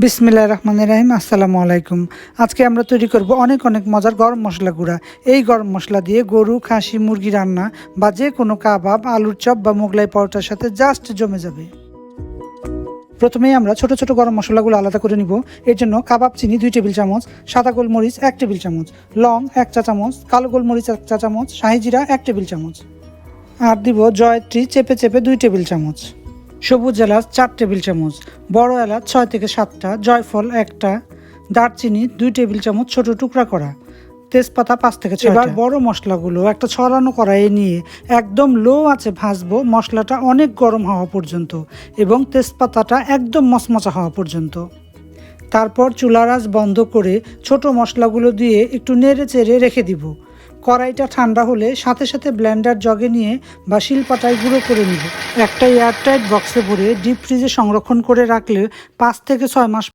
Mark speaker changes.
Speaker 1: বিসমিল্লাহির রহমানির রহিম। আসসালামু আলাইকুম। আজকে আমরা তৈরি করব অনেক মজার গরম মশলা গুঁড়া। এই গরম মশলা দিয়ে গরু, খাসি, মুরগি রান্না বা যে কোনো কাবাব, আলুর চপ বা মোগলাই পরোটার সাথে জাস্ট জমে যাবে। প্রথমেই আমরা ছোট ছোট গরম মশলাগুলো আলাদা করে নিব। এর জন্য কাবাব চিনি 2 টেবিল চামচ, সাদা গোলমরিচ 1 টেবিল চামচ, লং 1 চা চামচ, কালো গোলমরিচ 1 চা চামচ, শাহি জিরা 1 টেবিল চামচ, আর দিব জয়ত্রী চেপে 2 টেবিল চামচ, সবুজ এলাচ 4 টেবিল চামচ, বড় এলাচ 6 থেকে 7টা, জয়ফল 1টা, দারচিনি 2 টেবিল চামচ ছোট টুকরা করা, তেজপাতা 5 থেকে 6টা। এবার বড় মশলাগুলো একটা ছড়ানো কড়াইয়ে নিয়ে একদম লো আঁচে ভাজবো, মশলাটা অনেক গরম হওয়া পর্যন্ত এবং তেজপাতাটা একদম মচমচা হওয়া পর্যন্ত। তারপর চুলার আঁচ বন্ধ করে ছোট মশলাগুলো দিয়ে একটু নেড়ে চেড়ে রেখে দিব। কড়াইটা ঠান্ডা হলে সাথে সাথে ব্লেন্ডার জগে নিয়ে বা শিলপাটায় গুঁড়ো করে নিব। একটা এয়ারটাইট বক্সে ভরে ডিপ ফ্রিজে সংরক্ষণ করে রাখলে 5 থেকে 6 মাস